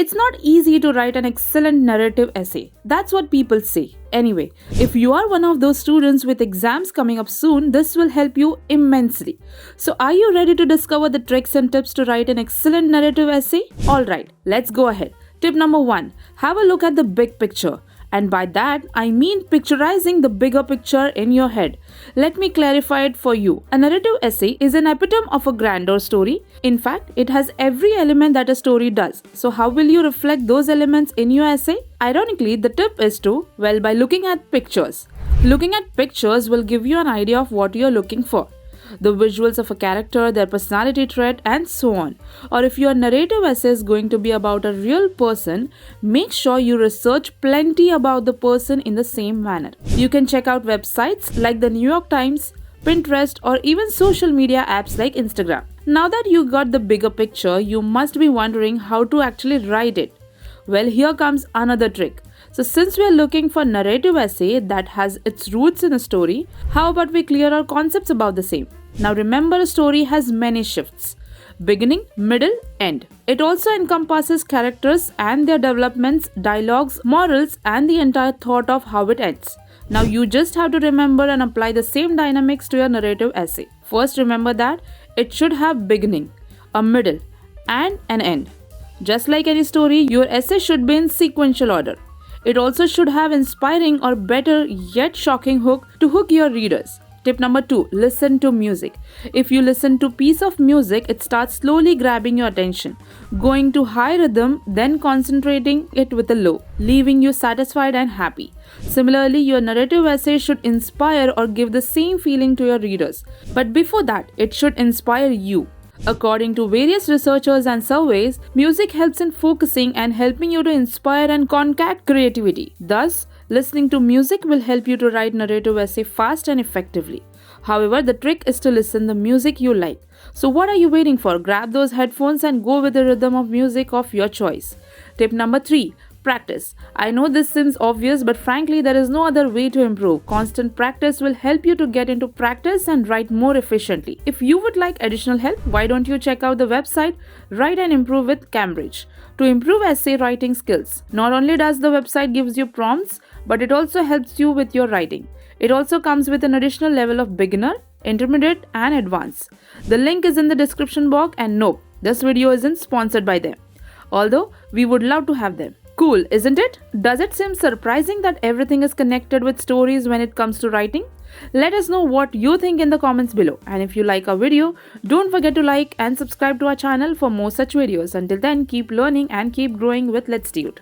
It's not easy to write an excellent narrative essay. That's what people say. Anyway, if you are one of those students with exams coming up soon, this will help you immensely. So are you ready to discover the tricks and tips to write an excellent narrative essay? Alright, let's go ahead. Tip number 1. Have a look at the big picture. And by that, I mean picturizing the bigger picture in your head. Let me clarify it for you. A narrative essay is an epitome of a grander story. In fact, it has every element that a story does. So how will you reflect those elements in your essay? Ironically, the tip is by looking at pictures. Looking at pictures will give you an idea of what you're looking for. The visuals of a character, their personality trait, and so on. Or if your narrative essay is going to be about a real person, make sure you research plenty about the person in the same manner. You can check out websites like the New York Times, Pinterest, or even social media apps like Instagram. Now that you got the bigger picture, you must be wondering how to actually write it. Well, here comes another trick. So since we are looking for narrative essay that has its roots in a story, how about we clear our concepts about the same? Now remember, a story has many shifts: beginning, middle, end. It also encompasses characters and their developments, dialogues, morals, and the entire thought of how it ends. Now you just have to remember and apply the same dynamics to your narrative essay. First, remember that it should have beginning, a middle, and an end. Just like any story, your essay should be in sequential order. It also should have inspiring or better yet shocking hook to hook your readers. Tip number 2. Listen to music. If you listen to a piece of music, it starts slowly grabbing your attention, going to high rhythm, then concentrating it with a low, leaving you satisfied and happy. Similarly, your narrative essay should inspire or give the same feeling to your readers. But before that, it should inspire you. According to various researchers and surveys, music helps in focusing and helping you to inspire and concatenate creativity. Thus, listening to music will help you to write narrative essay fast and effectively. However, the trick is to listen the music you like. So what are you waiting for? Grab those headphones and go with the rhythm of music of your choice. Tip number 3. Practice. I know this seems obvious, but frankly, there is no other way to improve. Constant practice will help you to get into practice and write more efficiently. If you would like additional help, why don't you check out the website Write and Improve with Cambridge to improve essay writing skills. Not only does the website gives you prompts, but it also helps you with your writing. It also comes with an additional level of beginner, intermediate, and advanced. The link is in the description box, and no, this video isn't sponsored by them, although we would love to have them. Cool, isn't it? Does it seem surprising that everything is connected with stories when it comes to writing? Let us know what you think in the comments below. And if you like our video, don't forget to like and subscribe to our channel for more such videos. Until then, keep learning and keep growing with Letstute.